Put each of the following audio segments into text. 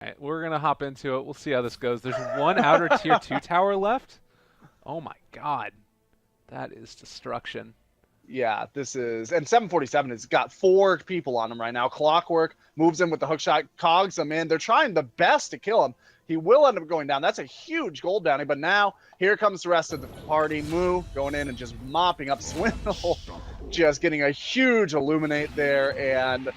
All right, we're going to hop into it. We'll see how this goes. There's one outer tier 2 tower left. Oh my god. That is destruction. Yeah, this is, and 747 has got 4 people on him right now. Clockwork moves in with the hookshot. Cogs him in. They're trying the best to kill him. He will end up going down. That's a huge gold bounty, but now here comes the rest of the party. Moo going in and just mopping up Swindle, just getting a huge illuminate there, and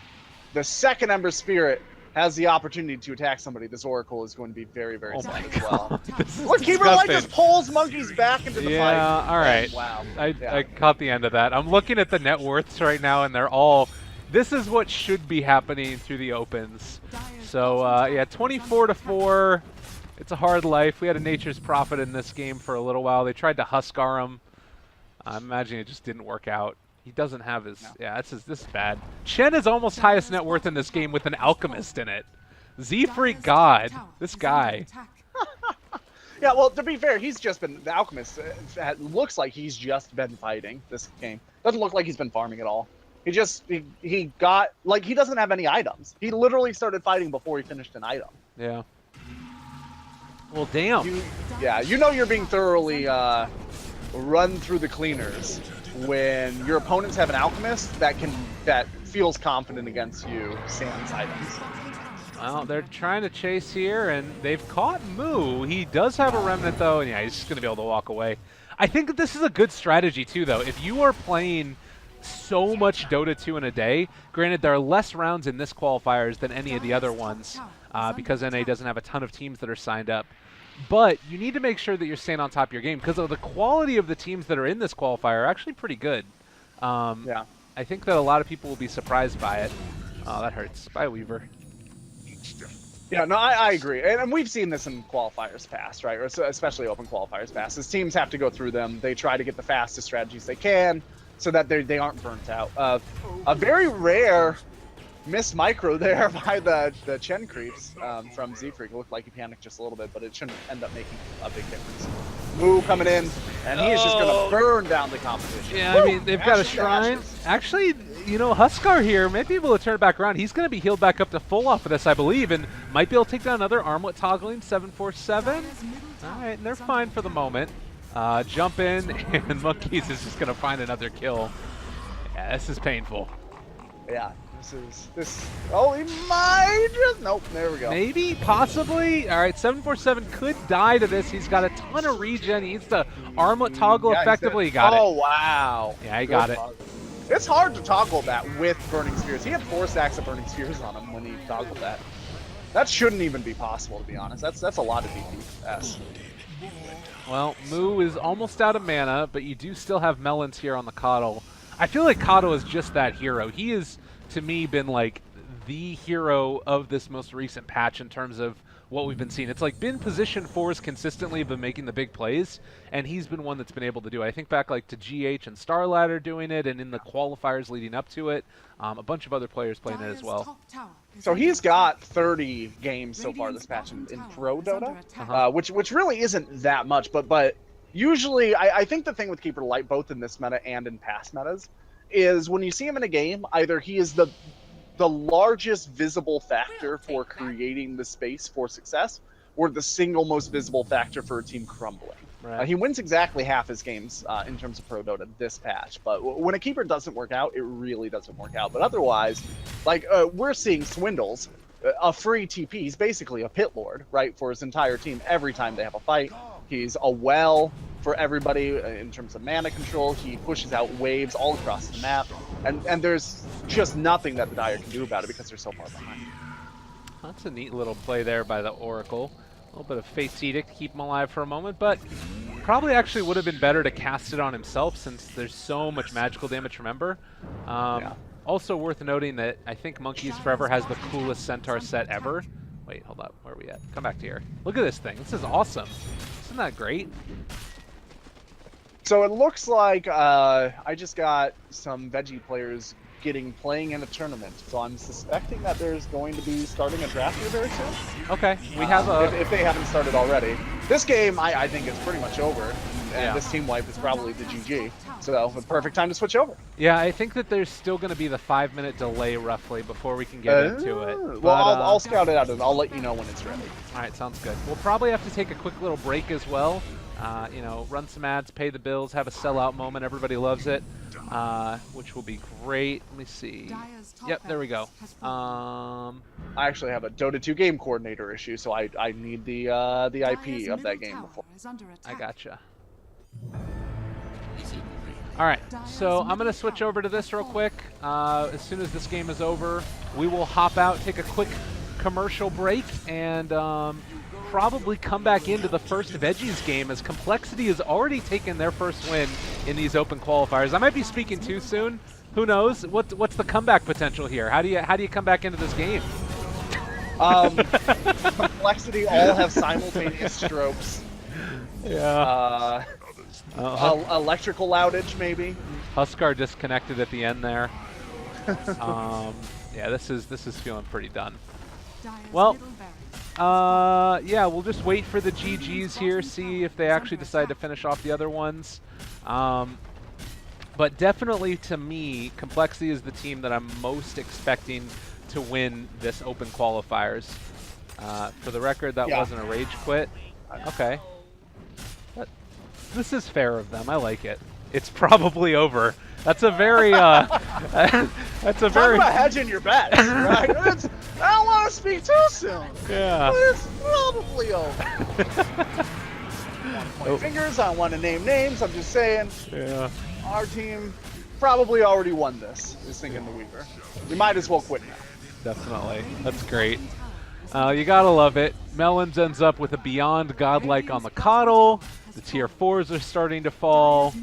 the second Ember Spirit has the opportunity to attack somebody. This Oracle is going to be very, very sad as well. Look, Keeper Light just pulls monkeys back into the fight. Yeah, all right. Wow. I caught the end of that. I'm looking at the net worths right now, and they're all... This is what should be happening through the opens. So, yeah, 24-4. It's a hard life. We had a Nature's Prophet in this game for a little while. They tried to Huskar him. I'm imagining it just didn't work out. He doesn't have his... No. Yeah, this is bad. Chen is almost highest net worth in this game with an Alchemist in it. Z-Freak God. This guy. Yeah, well, to be fair, he's just been... The Alchemist looks like he's just been fighting this game. Doesn't look like he's been farming at all. He just... He got... Like, he doesn't have any items. He literally started fighting before he finished an item. Yeah. Well, damn. You know you're being thoroughly run through the cleaners when your opponents have an Alchemist that feels confident against you sans items. Well, they're trying to chase here, and they've caught Moo. He does have a Remnant, though, and yeah, he's just going to be able to walk away. I think that this is a good strategy, too, though. If you are playing so much Dota 2 in a day, granted, there are less rounds in this qualifiers than any of the other ones, because NA doesn't have a ton of teams that are signed up. But you need to make sure that you're staying on top of your game, because the quality of the teams that are in this qualifier are actually pretty good. Yeah. I think that a lot of people will be surprised by it. Oh, that hurts. Bye, Weaver. Yeah, no, I agree. And we've seen this in qualifiers past, right? Or especially open qualifiers past. As teams have to go through them, they try to get the fastest strategies they can so that they aren't burnt out. A very rare missed micro there by the Chen creeps from Z-Freak. It looked like he panicked just a little bit, but it shouldn't end up making a big difference. Moo coming in, and he is just going to burn down the competition. Yeah, I mean, they've got a shrine. Actually, you know, Huskar here may be able to turn it back around. He's going to be healed back up to full off of this, I believe, and might be able to take down another armlet toggling 747. All right, and they're fine for the moment. Jump in, and Monkeys is just going to find another kill. Yeah, this is painful. Yeah. Oh, he might just... Nope, there we go. Maybe, possibly. All right, 747 could die to this. He's got a ton of regen. He needs to armlet toggle effectively. He got it. Oh, wow. Yeah, he got it. It's hard to toggle that with Burning Spears. He had 4 stacks of Burning Spears on him when he toggled that. That shouldn't even be possible, to be honest. That's a lot of DPS. Well, Moo is almost out of mana, but you do still have Melons here on the Coddle. I feel like Coddle is just that hero. He is... to me, been like the hero of this most recent patch in terms of what we've been seeing. It's like been position 4s consistently been making the big plays, and he's been one that's been able to do it. I think back like to GH and Starladder doing it, and in the qualifiers leading up to it, a bunch of other players playing it as well. So he's got 30 games so far this patch in Pro Dota, which really isn't that much, but usually I think the thing with Keeper Light, both in this meta and in past metas, is when you see him in a game, either he is the largest visible factor for creating the space for success, or the single most visible factor for a team crumbling. Right. He wins exactly half his games in terms of Pro Dota this patch, but when a keeper doesn't work out, it really doesn't work out. But otherwise, like we're seeing Swindles, a free TP. He's basically a pit lord, right, for his entire team every time they have a fight. He's a well for everybody in terms of mana control. He pushes out waves all across the map, and there's just nothing that the Dire can do about it because they're so far behind. That's a neat little play there by the Oracle. A little bit of Fate's Edict to keep him alive for a moment, but probably actually would have been better to cast it on himself since there's so much magical damage from Ember. Yeah. Also worth noting that I think Monkeys Forever has the coolest Centaur set ever. Wait, hold up. Where are we at? Come back to here. Look at this thing. This is awesome. Isn't that great? So it looks like I just got some Veggie players playing in a tournament. So I'm suspecting that there's going to be starting a draft here very soon. Okay, we have a... If they haven't started already. This game, I think, is pretty much over. and this team wipe is probably the GG. So the perfect time to switch over. Yeah, I think that there's still going to be the 5-minute delay roughly before we can get into it. Well, But, I'll scout it out and I'll let you know when it's ready. All right, sounds good. We'll probably have to take a quick little break as well. You know, run some ads, pay the bills, have a sellout moment. Everybody loves it, which will be great. Let me see. Yep, there we go. I actually have a Dota 2 game coordinator issue, so I need the IP of that game before. I gotcha. All right, so I'm going to switch over to this real quick. As soon as this game is over, we will hop out, take a quick commercial break, and probably come back into the first Veggies game, as Complexity has already taken their first win in these open qualifiers. I might be speaking too soon. Who knows? What's the comeback potential here? How do you come back into this game? Complexity all have simultaneous strokes. Yeah. Electrical outage, maybe. Huskar disconnected at the end there. Yeah, this is feeling pretty done. Well, yeah, we'll just wait for the GGs here, see if they actually decide to finish off the other ones. But definitely, to me, Complexity is the team that I'm most expecting to win this open qualifiers. For the record, that wasn't a rage quit. Okay. This is fair of them. I like it. It's probably over. That's a very, that's a very... Talk about hedging your bets, right? I don't want to speak too soon. Yeah. But it's probably over. Point fingers, I don't want to name names. I'm just saying. Yeah. Our team probably already won this, is thinking the Weaver. We might as well quit now. Definitely. That's great. You gotta love it. Melons ends up with a Beyond Godlike on the Coddle. The tier 4s are starting to fall.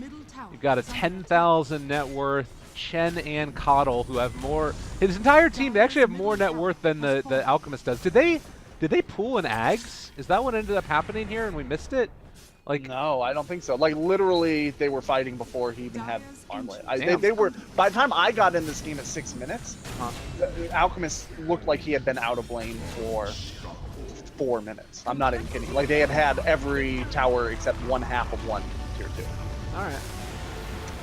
You've got a 10,000 net worth Chen and Coddle, who have more. His entire team, they actually have more net worth than the Alchemist does. Did they pull an Ags? Is that what ended up happening here and we missed it? Like, no, I don't think so. Like, literally, they were fighting before he even had armlet. They were. By the time I got in this game at 6 minutes, the Alchemist looked like he had been out of lane for 4 minutes. I'm not even kidding. Like, they had every tower except one half of one tier 2. All right.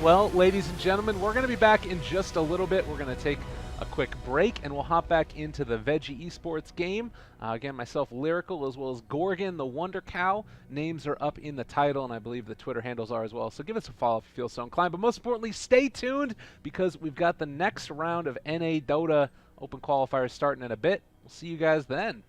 Well, ladies and gentlemen, we're going to be back in just a little bit. We're going to take a quick break, and we'll hop back into the Veggie Esports game. Again, myself, Lyrical, as well as Gorgon, the Wonder Cow. Names are up in the title, and I believe the Twitter handles are as well. So give us a follow if you feel so inclined. But most importantly, stay tuned, because we've got the next round of NA Dota Open Qualifiers starting in a bit. We'll see you guys then.